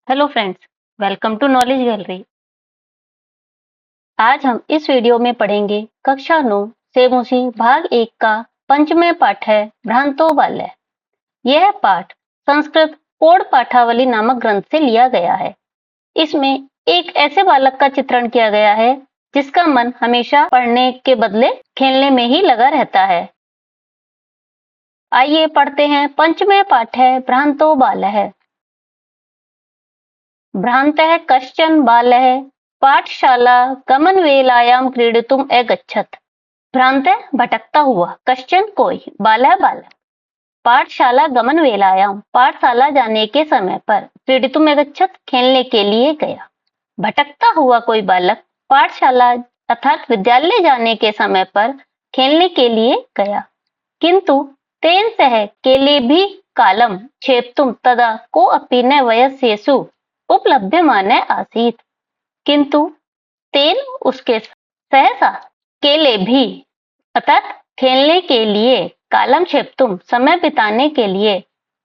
Hello friends, welcome to knowledge gallery. आज हम इस वीडियो में पढ़ेंगे कक्षा 9 सेमोसी भाग 1 का पंचमें पाठ है भ्रांतो बाल्य। यह पाठ संस्कृत कोड पाठावली नामक ग्रंथ से लिया गया है। इसमें एक ऐसे बालक का चित्रण किया गया है जिसका मन हमेशा पढ़ने के बदले खेलने में ही लगा रहता है। आइए पढ़ते हैं। पंचमें पाठ है भ्रांतो बाल्य। भ्रान्तः कश्चन बालः पाठशाला गमनवेलायां क्रीडितुम् अगच्छत्। भ्रान्तः भटकता हुआ, कश्चन कोई, बालः बालक, पाठशाला गमनवेलायां पाठशाला जाने के समय पर, क्रीडितुम् अगच्छत् खेलने के लिए गया। भटकता हुआ कोई बालक पाठशाला अर्थात विद्यालय जाने के समय पर खेलने के लिए गया। किंतु तेन सह केले भी कालम क्षेप्तुम तदा कोऽपि न वयस्येषु उपलभ्यमानः आसीत्। किंतु तेन उसके सहसा केले भी अर्थात खेलने के लिए, कालम क्षेप्तुम समय बिताने के लिए,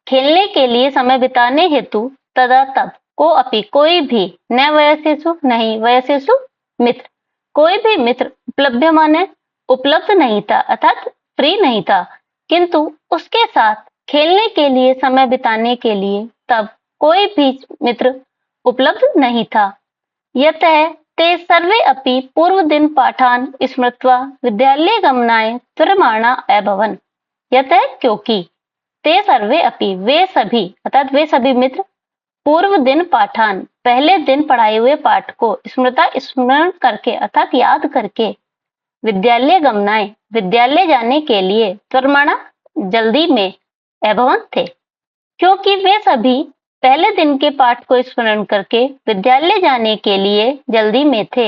खेलने के लिए समय बिताने हेतु, तदा तब, को अपि कोई भी, न वयस्येषु नहीं वयस्येषु मित्र, कोई भी मित्र उपलभ्यमान उपलब्ध नहीं था अर्थात फ्री नहीं था। किंतु उसके साथ खेलने के लिए, समय बिताने के लिए तब कोई भी मित्र उपलब्ध नहीं था। यतः ते सर्वे अपि पूर्वदिन पाठान् स्मृत्वा विद्यालये गमनाय त्वरमाणा अभवन्। यतः क्योंकि ते सर्वे अपि वे सभी अर्थात वे सभी मित्र पूर्व दिन पाठान पहले दिन पढ़ाए हुए पाठ को स्मरण करके अर्थात याद करके विद्यालय गमनाय विद्यालय जाने के लिए त्वरमाणा जल्दी में अभवन् थे। क्योंकि वे सभी पहले दिन के पाठ को स्मरण करके विद्यालय जाने के लिए जल्दी में थे।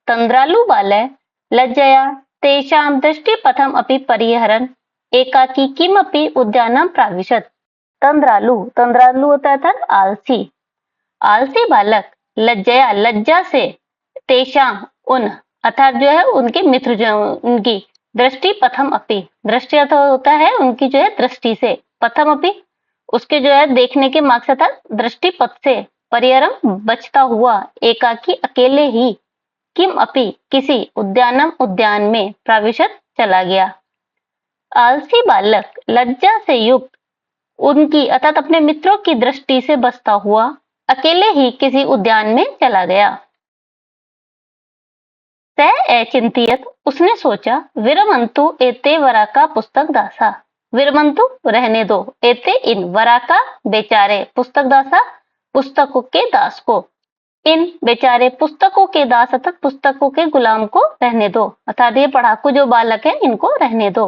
तंद्रालु बालः लज्जया तेषां दृष्टिपथम् अपि परिहरन् एकाकी किमपि उद्यानं प्राविशत्। तंद्रालु होता है आलसी। आलसी बालक लज्जया लज्जा से, तेषां उन अर्थात जो है उनके मित्र, जो उनकी दृष्टि पथम अपि, दृष्टि अर्थ होता है उनकी जो है दृष्टि से, पथम अपि उसके जो है देखने के मार्ग से था, दृष्टि पथ से, परिहरम बचता हुआ, एकाकी अकेले ही, किम अपि किसी, उद्यानम उद्यान में, प्राविशत चला गया। आलसी बालक लज्जा से युक्त उनकी अर्थात अपने मित्रों की दृष्टि से बचता हुआ अकेले ही किसी उद्यान में चला गया। सह अचिंतियत उसने सोचा, विरमंतु एते वरा का पुस्तक दासा, विरमंतु रहने दो, एते इन, वरा का बेचारे, पुस्तक दासा पुस्तकों के दास को, इन बेचारे पुस्तकों के दास अर्थात पुस्तकों के गुलाम को रहने दो, अर्थात ये पढ़ाकू जो बालक है इनको रहने दो।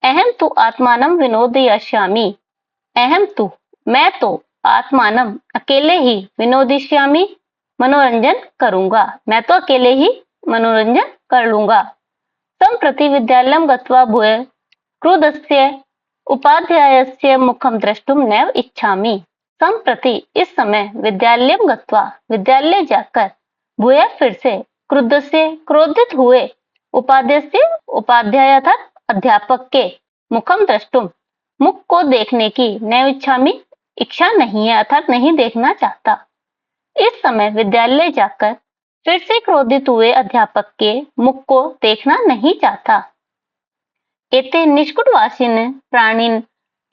अहम तु आत्मानम विनोदयिष्यामि, अहम तु मैं तो, आत्मानम अकेले ही, विनोदिष्यामि मनोरंजन करूंगा, मैं तो अकेले ही मनोरंजन कर लूंगा। संप्रति विद्यालयं गत्वा भूय क्रुद्धस्य उपाध्यायस्य मुखं द्रष्टुम नैव इच्छामि। संप्रति इस समय, विद्यालयं गत्वा विद्यालय जाकर, भूय फिर से, क्रुद्धस्य क्रोधित हुए, उपाध्यस्य उपाध्याय अर्थात अध्यापक के, मुखम द्रष्टुम मुख को देखने की, नैव इच्छामि इच्छा नहीं है अर्थात नहीं देखना चाहता। इस समय विद्यालय जाकर फिर से क्रोधित हुए अध्यापक के मुख को देखना नहीं चाहता। एते निष्कुटवासिन प्राणिन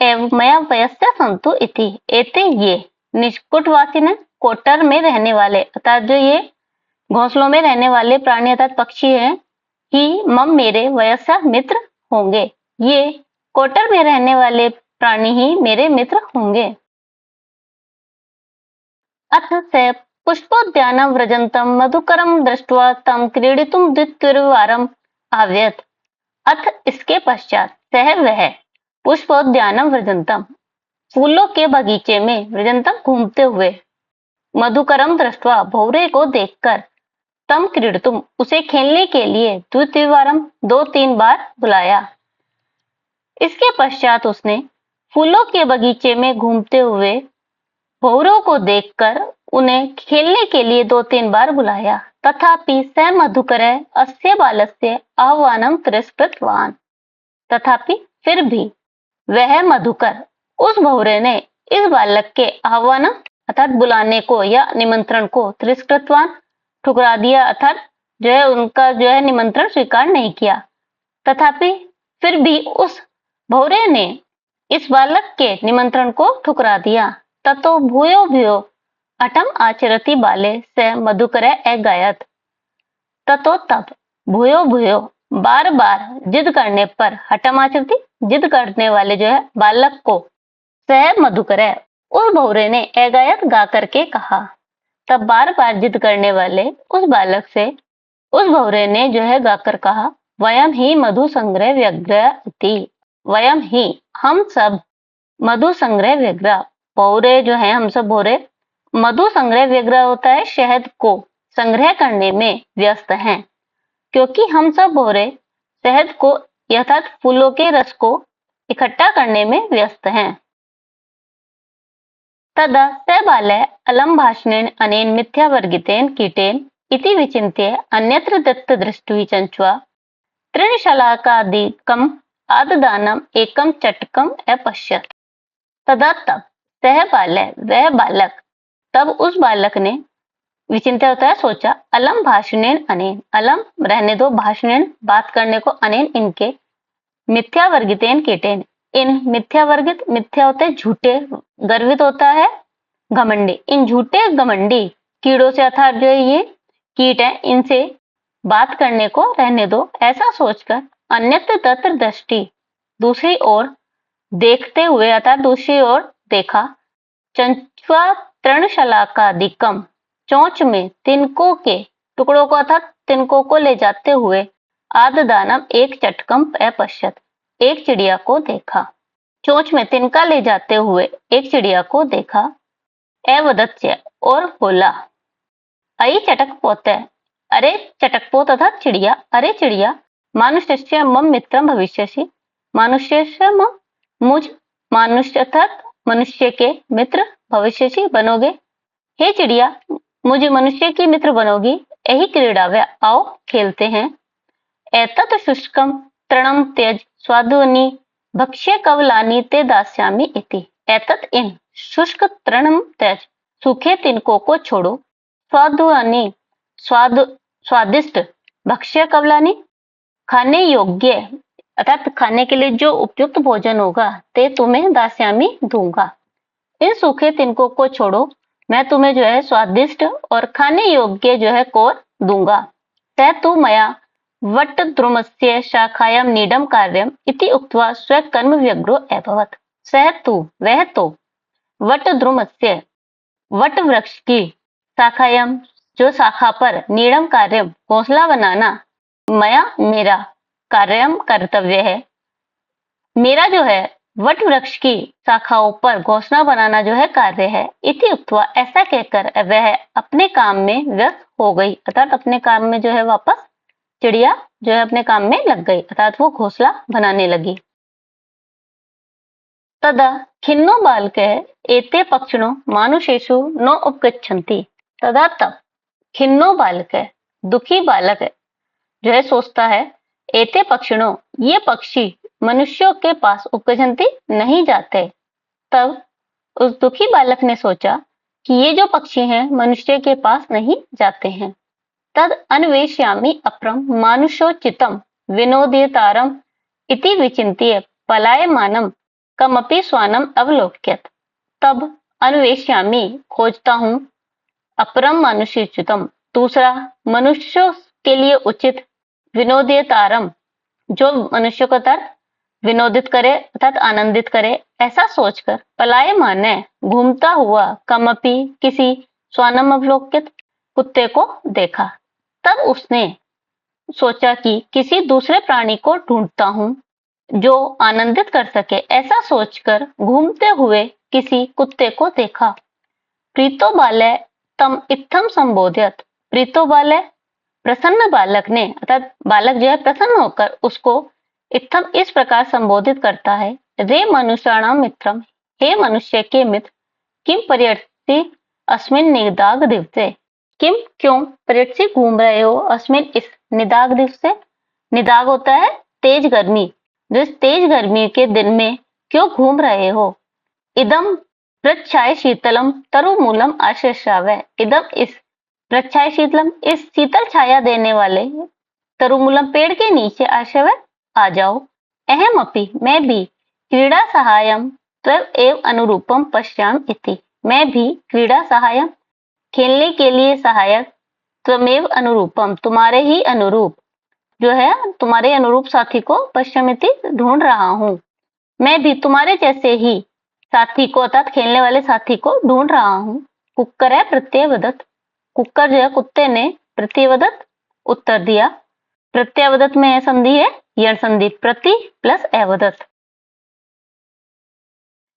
एवं मया वयस्य संतु इति, एते ये निष्कुटवासिन कोटर में रहने वाले अर्थात जो ये घोंसलों में रहने वाले प्राणी अर्थात पक्षी हैं, ही मम मेरे वयस्या मित्र होंगे, ये कोटर में रहने वाले प्राणी ही मेरे मित्र होंगे। अथ स पुष्पोद्यानं व्रजन्तं मधुकरं दृष्ट्वा तं क्रीडितुं द्वितीयवारम् आव्यत्। अथ इसके पश्चात, सह वह, पुष्पोद्यानं व्रजन्तं फूलों के बगीचे में, व्रजन्तं घूमते हुए, मधुकरम दृष्ट्वा भौरे को देखकर, तम क्रीडितुम उसे खेलने के लिए, द्वितीयवारम 2-3 बार बुलाया। इसके पश्चात उसने फूलों के बगीचे में घूमते हुए भौरों को देखकर उन्हें खेलने के लिए 2-3 बार बुलाया। तथापि स मधुकरः अस्य बालस्य आह्वानं तिरस्कृतवान्। तथापि फिर भी वह मधुकर, उस भौरे ने इस बालक के आह्वान अर्थात बुलाने को या निमंत्रण को, तिरस्कृतवान ठुकरा दिया अर्थात जो है उनका जो है निमंत्रण स्वीकार नहीं किया। तथापि फिर भी उस भौरे ने इस बालक के निमंत्रण को ठुकरा दिया। ततो भूयो भूयो अटम आचरति बाले से मधुकर अगायत। ततो तब भूयो भूयो बार बार जिद करने पर, हठम आचरति जिद करने वाले जो है बालक को, सह मधुकर उस भौरे ने अगायत गा करके कहा। तब बार बार जिद करने वाले उस बालक से उस भौरे ने जो है गाकर कहा, वयम ही मधु संग्रह व्यग्र इति। वयम ही हम सब मधु संग्रह व्यग्र, भौरे जो है हम सब भौरे मधु संग्रह व्यग्र होता है शहद को संग्रह करने में व्यस्त हैं, क्योंकि हम सब भौरे शहद को अर्थात फूलों के रस को इकट्ठा करने में व्यस्त हैं। तदा स बालः अलं भाषणेन अनेन मिथ्यावर्गितेन कीटेन इति विचिन्त्य अन्यत्र दत्तदृष्टिः चञ्च्वा तृणशलाकादिकम् आददानम् एकं चटकम् अपश्यत्। तदा तब सह बालः वह बालक, तब उस बालक ने विचिंत्य होता है सोचा, अलम भाषणेन अनेन, अलम रहने दो, भाषणेन बात करने को, अनेन इनके, मिथ्या वर्गितेन कीटेन इन मिथ्या वर्गित, मिथ्या होते हैं झूठे, गर्वित होता है घमंडी, इन झूठे घमंडी कीड़ों से अर्थात जो ये कीट है इनसे बात करने को रहने दो। ऐसा सोचकर अन्यत्र तत्र दृष्टि दूसरी ओर देखते हुए अर्थात दूसरी ओर देखा, चंचवा तृणशलाकादिकम चोंच में तिनकों के टुकड़ों को अर्थात तिनकों को ले जाते हुए, आददानम एक चटकम अपश्यत एक चिड़िया को देखा। चोंच में तिनका ले जाते हुए एक चिड़िया को देखा। अवदत्य और बोला, अई चटकपोत, अरे चटकपोत तथा चिड़िया, अरे चिड़िया, मानुष्यस्य मम मित्रम भविष्यसि, मनुष्य मम मुझ मनुष्य अर्थात मनुष्य के मित्र भविष्यसि बनोगे। हे चिड़िया मुझे मनुष्य की मित्र बनोगी। यही क्रीड़ाव्य आओ खेलते हैं। एतत् शुष्कम तृणम त्यज स्वादुनि भक्ष्य कवलानि ते दास्यामि इति। एतत् इन शुष्क तृणम त्यज सूखे तिनकों को छोड़ो, स्वादुनि स्वादिष्ट, भक्ष्य कवलानि खाने योग्य अर्थात खाने के लिए जो उपयुक्त भोजन होगा, ते तुम्हें दास्यामि दूंगा। इन सूखे तिनकों को छोड़ो, मैं तुम्हें जो है स्वादिष्ट और खाने योग्य जो है कोर दूंगा। तै तु मया वट द्रुमस्य शाखायां नीडम कार्यम इति उक्त्वा स्वकर्म व्यग्रो अभवत्। सह तु वह तो वट द्रुमस्य वट वृक्ष की शाखायां जो शाखा पर नीडम कार्यम घोंसला बनाना, मया मेरा कार्यम कर्तव्य है, मेरा जो है वट वृक्ष की शाखाओं पर घोंसला बनाना जो है कार्य है। इति उक्त्वा ऐसा कहकर वह अपने काम में व्यस्त हो गई अर्थात अपने काम में जो है वापस चिड़िया जो है अपने काम में लग गई अर्थात वो घोंसला बनाने लगी। तदा खिन्नो बालकः एते पक्षिणो मानुषेषु न उपगच्छन्ति। तदा तब खिन्नो बालकः दुखी बालक जो है सोचता है, एते पक्षिणो ये पक्षी मनुष्यों के पास उपगच्छन्ति नहीं जाते। तब उस दुखी बालक ने सोचा कि ये जो पक्षी हैं मनुष्य के पास नहीं जाते हैं। तद अन्वेष्यामि अपरम मानुषोचितम विनोदितारम इति विचिन्त्य पलायमानम कमपि स्वानम अवलोक्यत। तब अन्वेष्यामि खोजता हूँ, अपरम मानुषोचितम दूसरा मनुष्यों के लिए उचित, विनोदितारम जो मनुष्य को तर विनोदित करे अर्थात आनंदित करे, ऐसा सोचकर पलायमान घूमता हुआ कमपि किसी स्वानम अवलोकित कुत्ते को देखा। तब उसने सोचा कि किसी दूसरे प्राणी को ढूंढता हूँ जो आनंदित कर सके। ऐसा सोचकर घूमते हुए किसी कुत्ते को देखा। प्रीतो बालय तम इत्थम संबोधित। प्रीतो बालय प्रसन्न बालक ने अर्थात बालक जो है प्रसन्न होकर उसको इत्थम इस प्रकार संबोधित करता है, रे मनुष्याणाम मित्रम, हे मनुष्य के मित्र, किम पर्यटसी अस्मिन निदाग दिवसे, किम क्यों पर्यटसी घूम रहे हो अस्मिन इस निदाग दिवसे। निदाग होता है तेज गर्मी, जो इस तेज गर्मी के दिन में क्यों घूम रहे हो। इदम वृक्षाय शीतलम तरुमूलम आश्रयावः। इदम इस वृक्षाय शीतलम, इस शीतल छाया देने वाले तरुमूलम पेड़ के नीचे आश्रयावः आ जाओ। अहम अपि, मैं भी क्रीड़ा सहायम त्वं एव अनुरूपम पश्याम इति, मैं भी क्रीड़ा सहायम खेलने के लिए सहायक, त्वमेव अनुरूपम तुम्हारे ही अनुरूप जो है तुम्हारे अनुरूप साथी को पश्चिमिति ढूंढ रहा हूँ। मैं भी तुम्हारे जैसे ही साथी को अर्थात खेलने वाले साथी को ढूंढ रहा हूँ। कुक्कर है प्रत्ययवदत, कुक्कर जो है कुत्ते ने प्रत्ययवदत उत्तर दिया। प्रत्ययवदत में संधि है यण संधि, प्रति प्लस अवदत।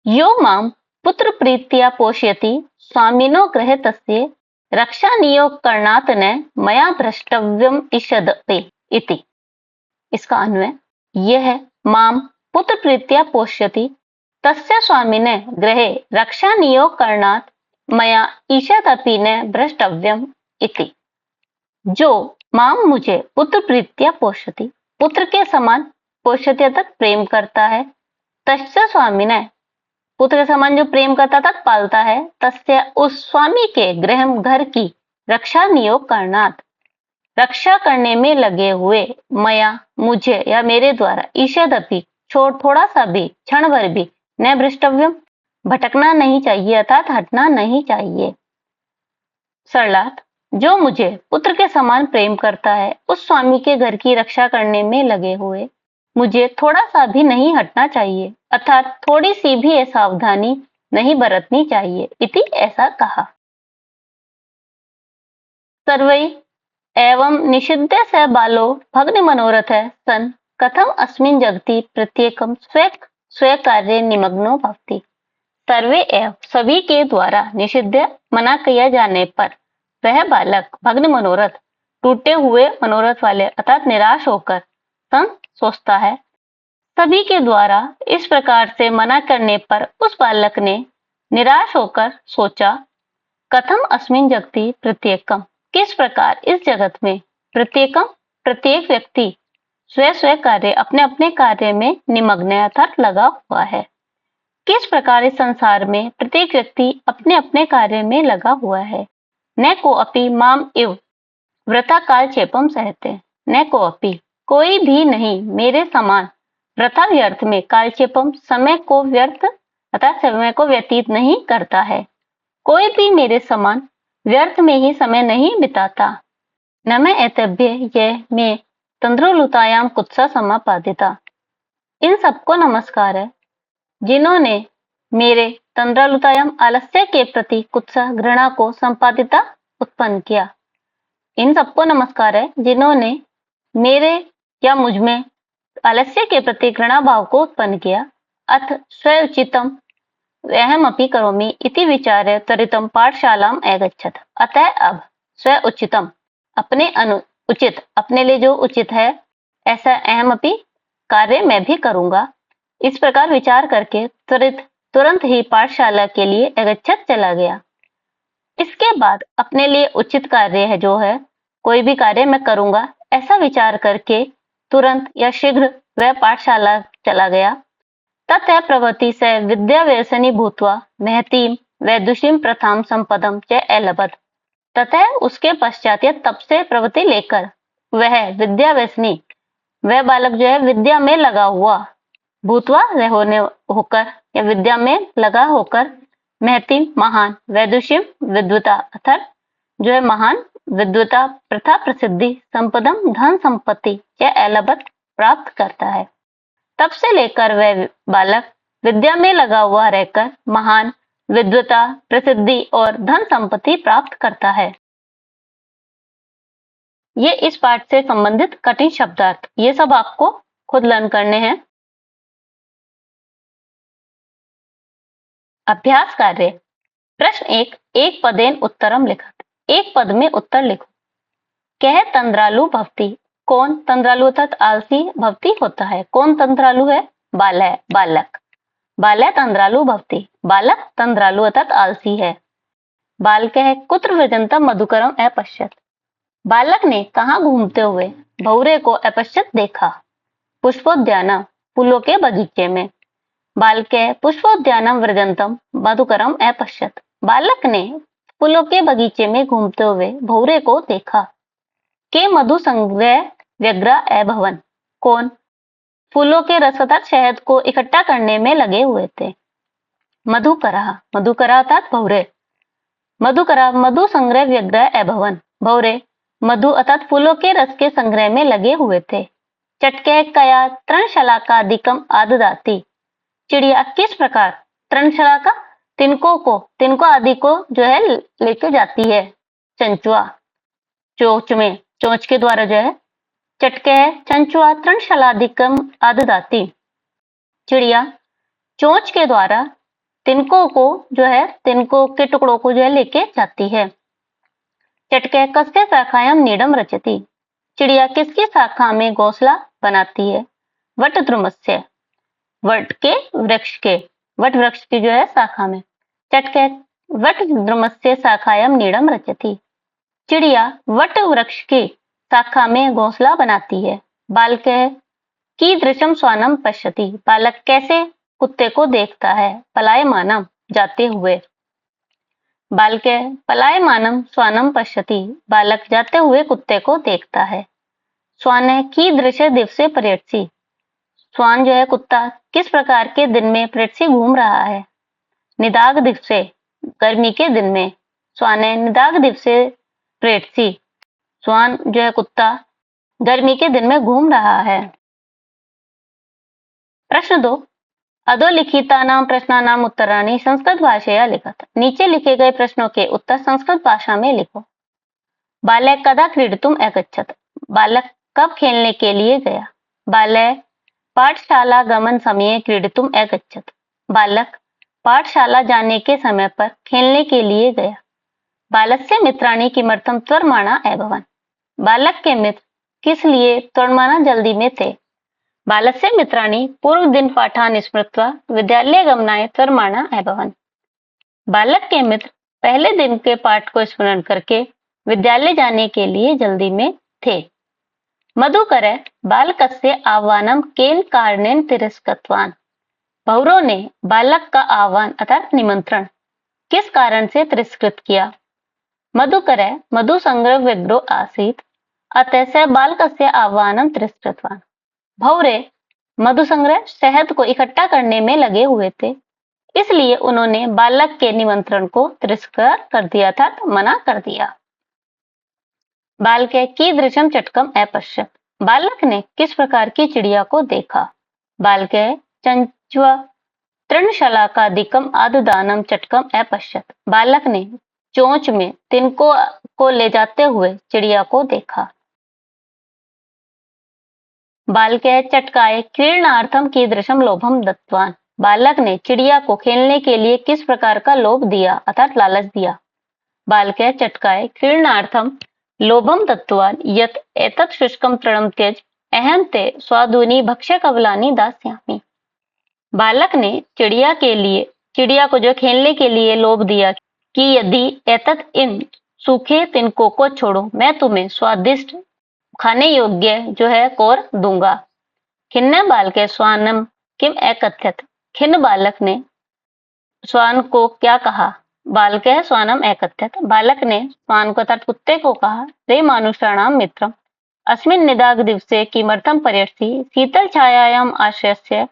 यो माम पुत्र प्रीत्या पोषयति स्वामिनो गृहे तस्य रक्षा नियोग करणात् न मया भ्रष्टव्यम इषदते इति। इसका अन्वय यह है, माम पुत्र प्रीत्या पोष्यति तस्य स्वामिने गृहे रक्षा नियोग करणात् मया ईषदपि न भ्रष्टव्यम इति। जो माम मुझे पुत्र प्रीत्या पोष्यति, पुत्र के समान पोष्यति तक प्रेम करता है, तस्य स्वामिने पुत्र के समान जो प्रेम करता तक पालता है, तस्य उस स्वामी के गृह घर की रक्षा नियोग करणात् रक्षा करने में लगे हुए मया मुझे या मेरे द्वारा ईषदपि थोड़ा सा भी क्षण भर भी न भ्रष्टव्यम भटकना नहीं चाहिए अर्थात हटना नहीं चाहिए। सरलार्थ, जो मुझे पुत्र के समान प्रेम करता है उस स्वामी के घर की रक्षा करने में लगे हुए मुझे थोड़ा सा भी नहीं हटना चाहिए अर्थात थोड़ी सी भी सावधानी नहीं बरतनी चाहिए इति ऐसा कहा। सर्वै एवं निषिद्ध स बालो भग्न मनोरथ सन कथम अस्मिन् जगति प्रत्येकम स्व कार्य निमग्नो भवति। सर्वे एवं सभी के द्वारा निषिद्ध मना किया जाने पर वह बालक भग्न मनोरथ टूटे हुए मनोरथ वाले अर्थात निराश होकर सन सोचता है। सभी के द्वारा इस प्रकार से मना करने पर उस बालक ने निराश होकर सोचा, कथम अस्मिन् जगति प्रत्येकम, किस प्रकार इस जगत में प्रत्येकम प्रत्येक व्यक्ति स्व कार्य अपने अपने कार्य में निमग्न अर्थात लगा हुआ है। किस प्रकार इस संसार में प्रत्येक व्यक्ति अपने अपने कार्य में लगा हुआ है। न को अपि माम इव व्रता कालक्षेपम सहते, न को अपि कोई भी नहीं मेरे समान व्रता व्यर्थ में कालक्षेपम समय को व्यर्थ अर्थात समय को व्यतीत नहीं करता है। कोई भी मेरे समान व्यर्थ में ही समय नहीं बिताता। न मैं एतभ्य यह में तंद्रुलुतायाम कुत्सा समापादिता। इन सबको नमस्कार है जिन्होंने मेरे तंद्रालुतायाम आलस्य के प्रति कुत्सा घृणा को संपादिता उत्पन्न किया। इन सबको नमस्कार है जिन्होंने मेरे या मुझ में आलस्य के प्रति घृणा भाव को उत्पन्न किया। अथ स्वउचितम अहमपि करोमि इति विचार्य त्वरितम पाठशालाम अगच्छत। अतः अब स्वउचितम अपने उचित अपने लिए जो उचित है ऐसा अहमपि कार्य मैं भी करूंगा। इस प्रकार विचार करके तुरंत ही पाठशाला के लिए अगच्छत चला गया। इसके बाद अपने लिए उचित कार्य है जो है कोई भी कार्य मैं करूंगा ऐसा विचार करके तुरंत या शीघ्र वह पाठशाला चला गया। ततः प्रभृति से विद्या व्यसनी भूत्वा महतीम वैदुषीम प्रथाम संपदम च अलभत। तथा उसके पश्चात या तब से प्रवृत्ति लेकर वह विद्या व्यसनी वह बालक जो है विद्या में लगा हुआ भूतवा होने होकर या विद्या में लगा होकर महती महान वैदुषीम विद्वता अर्थात जो है महान विद्वता प्रथा प्रसिद्धि संपदम धन संपत्ति या अलभत प्राप्त करता है। तब से लेकर वह बालक विद्या में लगा हुआ रहकर महान विद्वता प्रसिद्धि और धन संपत्ति प्राप्त करता है। ये इस पाठ से संबंधित कठिन शब्दार्थ ये सब आपको खुद लर्न करने हैं। अभ्यास कार्य प्रश्न एक पदेन उत्तरम लिखत। एक पद में उत्तर लिखो। कह तंद्रालु भवती, कौन तंद्रालु अर्थात आलसी भवती होता है। कौन तंद्रालु है? बालक। बालक तंद्रालु भवती, बालक तंद्रालु अर्थात आलसी है। बाल कह कुत्र व्रजंतम मधुकरम अपश्यत, बालक ने कहाँ घूमते हुए भौरे को अपश्यत देखा। पुष्पोद्यान फूलों के बगीचे में। बालके पुष्पोद्यानम व्रजंतम मधुकरम अपश्यत। बालक ने फूलों के बगीचे में घूमते हुए भौरे को देखा। के मधु संग्रह व्यग्र अभवन। कौन? फूलों के रस अर्थात शहद को इकट्ठा करने में लगे हुए थे। मधुकरः, मधुकरः अर्थात भौरे। मधुकरः मधु संग्रह व्यग्र अभवन। भौरे मधु अर्थात फूलों के रस के संग्रह में लगे हुए थे। चटके कया तृणशलाकादिकम आददाति। चिड़िया किस प्रकार तृणशलाका तिनको आदि को जो है लेके जाती है। चंचुआ चोंच में, चोंच के द्वारा जो है। चटके है चंचुआ तृणशलादिकम आददाति। चिड़िया चोंच के द्वारा तिनको को जो है, तिनको के टुकड़ों को जो है लेके जाती है। चटके कस्य शाखायाम नीडम रचती। चिड़िया किसकी शाखा में घोंसला बनाती है। वट द्रुमस्य, वट के वृक्ष के, वट वृक्ष की जो है शाखा में। चटके वट द्रुमस्य शाखायाम नीडम रचती। चिड़िया वट वृक्ष की शाखा में घोंसला बनाती है। बालके की दृशम स्वानम पश्यति। बालक कैसे कुत्ते को देखता है। पलायमानम जाते हुए। बालके पलायमानम स्वानम पश्यति। बालक जाते हुए कुत्ते को देखता है। स्वान की दृश्य दिवसे पर्यटसी। स्वान जो है कुत्ता किस प्रकार के दिन में पर्यटसी घूम रहा है। निदाग दिवसे गर्मी के दिन में। स्वान निदाग दिवसे पर्यटसी। स्वान जो है कुत्ता गर्मी के दिन में घूम रहा है। प्रश्न 2 अधोलिखितानां प्रश्नानां उत्तराणि संस्कृत भाषया लिखत। नीचे लिखे गए प्रश्नों के उत्तर संस्कृत भाषा में लिखो। बालक कदा क्रीडितुम अगच्छत। बालक कब खेलने के लिए गया। बालक पाठशाला गमन समये क्रीडितुम अगच्छत। बालक पाठशाला जाने के समय पर खेलने के लिए गया। बालस्य मित्राणि किमर्थम त्वरमाणा अभवन्। बालक के मित्र किस लिए त्वरमाणा जल्दी में थे। बालस्य मित्राणि पूर्व दिन पाठान् स्मृत्वा विद्यालय गमनाय त्वरमाणा अभवन्। बालक के मित्र पहले दिन के पाठ को स्मरण करके विद्यालय जाने के लिए जल्दी में थे। मधुकर बालकस्य आह्वानं केन कारणेन तिरस्कृतवान्। भौरों ने बालक का आह्वान अर्थात निमंत्रण किस कारण से तिरस्कृत किया। मधुकर मधु संग्रह व्यग्रो आसीत् अतः स बालकस्य आह्वानं तिरस्कृतवान्। भौरे मधु संग्रह शहद को इकट्ठा करने में लगे हुए थे, इसलिए उन्होंने बालक के निमंत्रण को तिरस्कार कर दिया था, मना कर दिया। बालक कीदृशं चटकम अपश्यत्। बालक ने किस प्रकार की चिड़िया को देखा। बालक चंचुआ तृणशलाकादिकम आददानम चटकम अपश्यत्। बालक ने चोंच में तिनको को ले जाते हुए चिड़िया को देखा। बालक चटकाए क्रीडनार्थम कीदृशम लोभम दत्तवान। बालक ने चिड़िया को खेलने के लिए किस प्रकार का लोभ दिया अर्थात लालच दिया। बालक चटकाए क्रीडनार्थम लोभम दत्तवान यत् एतत् शुष्कम तृणम त्यज अहं ते स्वादूनि भक्ष्य कवलानि दास्यामि। बालक ने चिड़िया को जो खेलने के लिए लोभ दिया कि यदि एतत् इन सूखे तिनकों को छोड़ो, मैं तुम्हें स्वादिष्ट खाने योग्य जो है कोर दूंगा। खिन्न बालक स्वानम किम एकथ्यत। खिन्न बालक ने स्वान को क्या कहा। बालक स्वानम एकथ्यत। बालक ने स्वान को अर्थात कुत्ते को कहा, रे मानुषाणाम मित्रम अस्मिन् निदाग दिवसे किमर्थम पर्यटसी शीतल छायायाम आश्रयस्य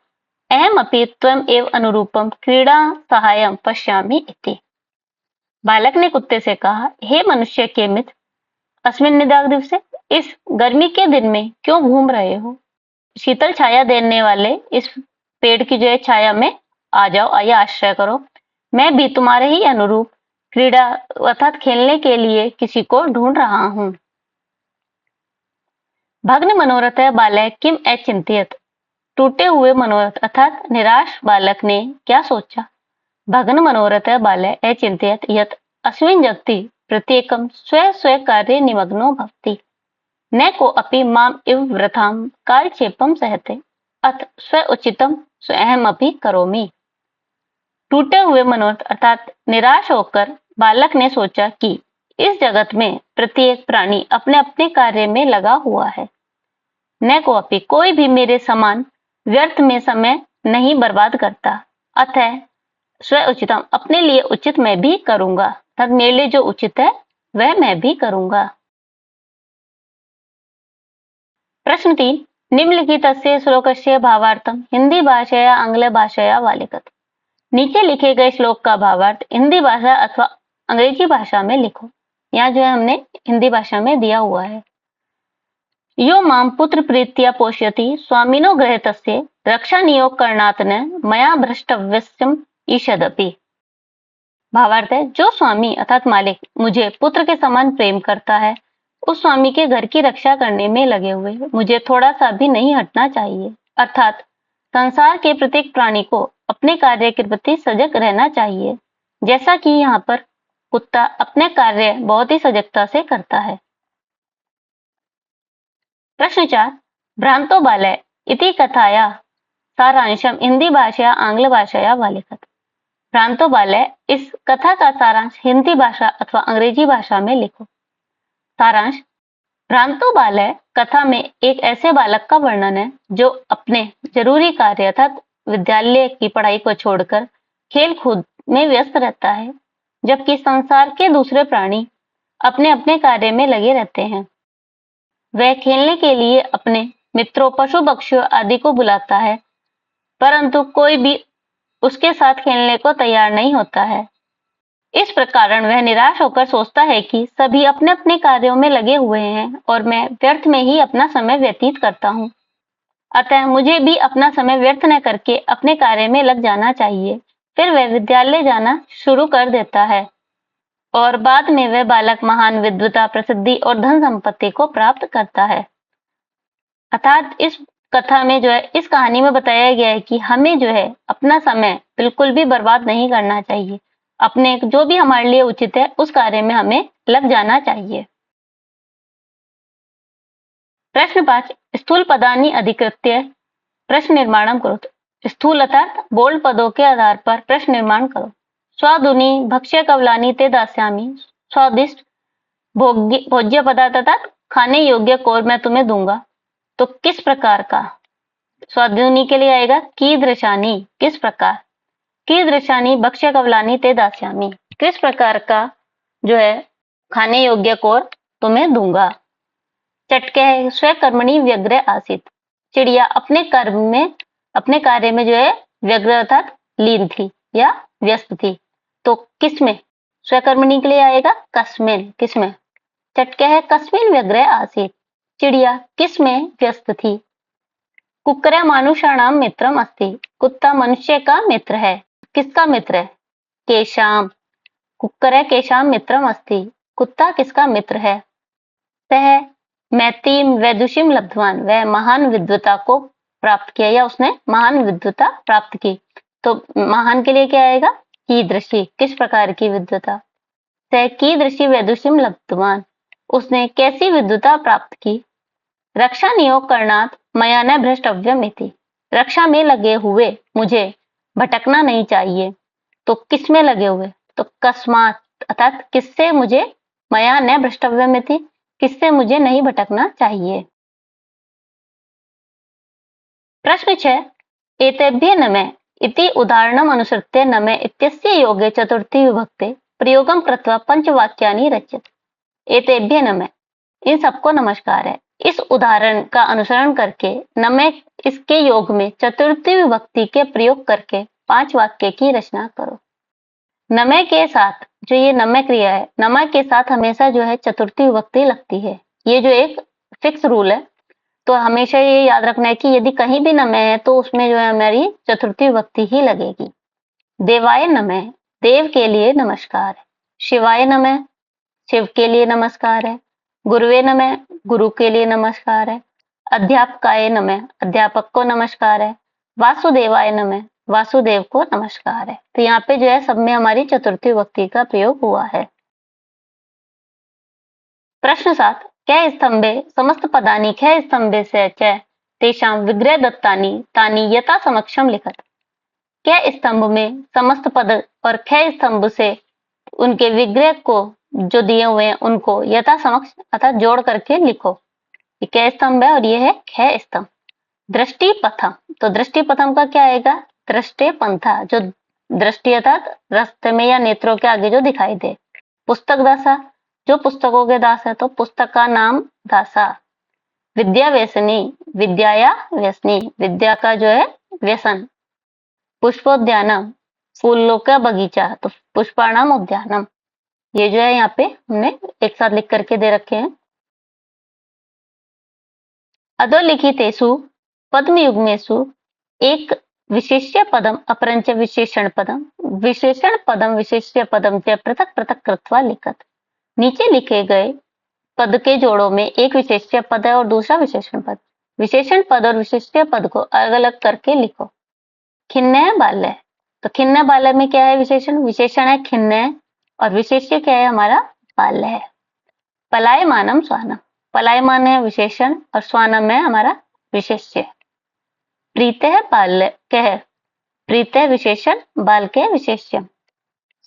अहम अपि त्वम एव अनुरूपम क्रीडा सहायम पश्यामि इति। बालक ने कुत्ते से कहा, हे मनुष्य के मित्र, अस्मिन् निदाग दिवसे इस गर्मी के दिन में क्यों घूम रहे हो। शीतल छाया देने वाले इस पेड़ की जो है छाया में आ जाओ, आइए आश्रय करो। मैं भी तुम्हारे ही अनुरूप क्रीड़ा अर्थात खेलने के लिए किसी को ढूंढ रहा हूं। भग्न मनोरथ बालक किम अचिंत्यत। टूटे हुए मनोरथ अर्थात निराश बालक ने क्या सोचा। भग्न मनोरथ बालक अचिंत्यत यत् अस्मिन् जगति प्रत्येकं स्व स्व कार्ये निमग्नो भवति न को अपि माम इव वृथां कालक्षेपं सहते अथ स्व उचितम स्वयमपि करोमि। टूटे हुए मनोरथ अर्थात निराश होकर बालक ने सोचा कि इस जगत में प्रत्येक प्राणी अपने अपने कार्य में लगा हुआ है। न को अपि कोई भी मेरे समान व्यर्थ में समय नहीं बर्बाद करता। अतः स्व उचितम, अपने लिए उचित मैं भी करूंगा, तब मेरे लिए जो उचित है वह मैं भी करूंगा। प्रश्न 3, निम्नलिखितस्य श्लोकस्य भावार्थम हिंदी भाषया आंग्ल भाषया वा लिखत। नीचे लिखे गए श्लोक का भावार्थ हिंदी भाषा अथवा अंग्रेजी भाषा में लिखो। यहाँ जो है हमने हिंदी भाषा में दिया हुआ है। यो माम पुत्र प्रीत्या पोष्यति स्वामिनो गृहीतस्य रक्षा नियोग करणात् न मया भ्रष्टव्यस्यम ईषदपि। भावार्थ है, जो स्वामी अर्थात मालिक मुझे पुत्र के समान प्रेम करता है, उस स्वामी के घर की रक्षा करने में लगे हुए मुझे थोड़ा सा भी नहीं हटना चाहिए। अर्थात संसार के प्रत्येक प्राणी को अपने कार्य के प्रति सजग रहना चाहिए, जैसा कि यहाँ पर कुत्ता अपने कार्य बहुत ही सजगता से करता है। प्रश्न 4, भ्रांतो बालः इति कथाया सारांशम हिंदी भाषया आंग्ल भाषया वा लिखत। भ्रांतो बालः, इस कथा का सारांश हिंदी भाषा अथवा अंग्रेजी भाषा में लिखो। सारांश, भ्रांतो बालः कथा में एक ऐसे बालक का वर्णन है जो अपने जरूरी कार्य अर्थात विद्यालय की पढ़ाई को छोड़कर खेल कूद में व्यस्त रहता है, जबकि संसार के दूसरे प्राणी अपने अपने कार्य में लगे रहते हैं। वह खेलने के लिए अपने मित्रों, पशु पक्षियों आदि को बुलाता है, परंतु कोई भी उसके साथ खेलने को तैयार नहीं होता है। इस प्रकार वह निराश होकर सोचता है कि सभी अपने अपने कार्यों में लगे हुए हैं और मैं व्यर्थ में ही अपना समय व्यतीत करता हूँ। अतः मुझे भी अपना समय व्यर्थ न करके अपने कार्य में लग जाना चाहिए। फिर वह विद्यालय जाना शुरू कर देता है और बाद में वह बालक महान विद्वता, प्रसिद्धि और धन संपत्ति को प्राप्त करता है। अर्थात इस कथा में जो है, इस कहानी में बताया गया है कि हमें जो है अपना समय बिल्कुल भी बर्बाद नहीं करना चाहिए। अपने जो भी हमारे लिए उचित है उस कार्य में हमें लग जाना चाहिए। प्रश्न 5, स्थूल पदानि अधिकृत्य प्रश्न निर्माणम करो। स्थूल अर्थात बोल्ड पदों के आधार पर प्रश्न निर्माण करो। स्वादुनि भक्ष्य कवलानि ते दास्यामि, स्वादिष्ट भोज्य पदार्थ अर्थात खाने योग्य कोर मैं तुम्हें दूंगा। तो किस प्रकार का? स्वादुनि के लिए आएगा कीदृशानि, किस प्रकार। कीदृशानि भक्ष्य कवलानि ते दास्यामि, किस प्रकार का जो है खाने योग्य कोर तुम्हें दूंगा। चटके है स्वकर्मणि व्यग्र आसीत, चिड़िया अपने कर्म में, अपने कार्य में जो है व्यग्र अर्थात लीन थी या व्यस्त थी। तो किसमें? स्वकर्मणि के लिए आएगा कस्मिन, किसमें। चटके है कस्मिन व्यग्र आसीत, चिड़िया किसमें व्यस्त थी। कुक्कुर मानुषाणाम मित्रम अस्ति, कुत्ता मनुष्य का मित्र है। किसका मित्र है? केशाम, कुक्कुर केशाम मित्रम अस्ति, कुत्ता किसका मित्र है? सह मैतीम वैदुषीम लब्धवान, वह महान विद्वता को प्राप्त किया या उसने महान विद्वता प्राप्त की। तो महान के लिए क्या आएगा? कीदृशी, किस प्रकार की विद्वता। सह कीदृशी वैदुषीम लब्धवान, उसने कैसी विद्वता प्राप्त की। रक्षा नियोग करणात् मया न भ्रष्टव्यम इति, रक्षा में लगे हुए मुझे भटकना नहीं चाहिए। तो किस में लगे हुए? तो कस्मात् अर्थात किससे मुझे, मया न भ्रष्टव्यम इति, किससे मुझे नहीं भटकना चाहिए। प्रश्न 6, एतेभ्य नमः इति उदाहरणम अनुसृत्य नमः इत्यस्य योगे चतुर्थी विभक्ते प्रयोगम कृत्वा पंचवाक्यानि रच्यत। एतेभ्य नमः, इन सबको नमस्कार है। इस उदाहरण का अनुसरण करके नमः इसके योग में चतुर्थी विभक्ति के प्रयोग करके 5 वाक्य की रचना करो। नमः के साथ जो ये नमः क्रिया है, नमः के साथ हमेशा जो है चतुर्थी विभक्ति लगती है। ये जो एक फिक्स रूल है, तो हमेशा ये याद रखना है कि यदि कहीं भी नमः है तो उसमें जो है हमारी चतुर्थी विभक्ति ही लगेगी। देवाय नमः, देव के लिए नमस्कार है। शिवाय नमः, शिव के लिए नमस्कार है। गुरुवे नमः, गुरु के लिए नमस्कार है। अध्यापकाय नमः, अध्यापक को नमस्कार है। वासुदेवाय नमः, वासुदेव को नमस्कार है। तो यहाँ पे जो है सब में हमारी चतुर्थी विभक्ति का प्रयोग हुआ है। प्रश्न 7, कै स्तंभे समस्त पदानि कै स्तंभे से च तेषां विग्रह दत्तानि तानि यथा समक्षम लिखत। कै स्तंभ में समस्त पद और कै स्तंभ से उनके विग्रह को जो दिए हुए हैं उनको यथा समक्ष अर्थात जोड़ करके लिखो। ये कै स्तंभ है और ये है कै स्तंभ। दृष्टि पथम, तो दृष्टि पथम का क्या आएगा? दृष्टे पंथा, जो दृष्टि अर्थात रास्ते में या नेत्रों के आगे जो दिखाई दे। पुस्तक दासा, जो पुस्तकों के दास है, तो पुस्तक का नाम दासा। विद्या व्यसनी, विद्या या व्यसनी, विद्या का जो है व्यसन। पुष्पोद्यानम, फूलों का बगीचा, तो पुष्पाणाम उद्यानम। ये जो है यहाँ पे हमने एक साथ लिख करके दे रखे हैं। अधोलिखितेषु पद्मयुग्मेषु एक विशेष्य पदम अपरंच विशेषण पदम, विशेषण पदम विशेष्य पदम च पृथक पृथक कृत्वा लिखत। नीचे लिखे गए पद के जोड़ों में एक विशेष्य पद है और दूसरा विशेषण पद। विशेषण पद और विशेष्य पद को अलग अलग करके लिखो। खिन्न बाल्य, तो खिन्न बाल्य में क्या है? विशेषण, विशेषण है खिन्न और विशेष्य क्या है? हमारा बाल्य है। पलायमानम स्वानम, पलायमान है विशेषण और स्वानम है हमारा विशेष्य। प्रीतः बाल्य कह, प्रीतः विशेषण, बाल्य विशेष्य।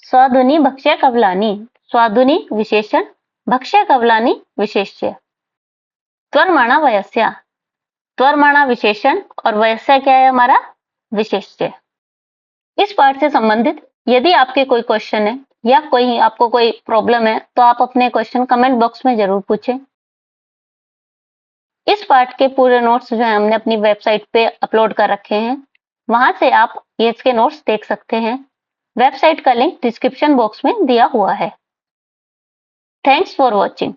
स्वादुनी भक्ष्य कवलानी, स्वादुनी विशेषण, भक्ष्य कवलानी विशेष्य। त्वरमाणा वयस्या, त्वरमाणा विशेषण और वयस्या क्या है? हमारा विशेष्य। इस पाठ से संबंधित यदि आपके कोई क्वेश्चन है या कोई आपको कोई प्रॉब्लम है तो आप अपने क्वेश्चन कमेंट बॉक्स में जरूर पूछें। इस पाठ के पूरे नोट्स जो है हमने अपनी वेबसाइट पे अपलोड कर रखे हैं, वहां से आप ये इसके नोट्स देख सकते हैं। वेबसाइट का लिंक डिस्क्रिप्शन बॉक्स में दिया हुआ है। Thanks for watching.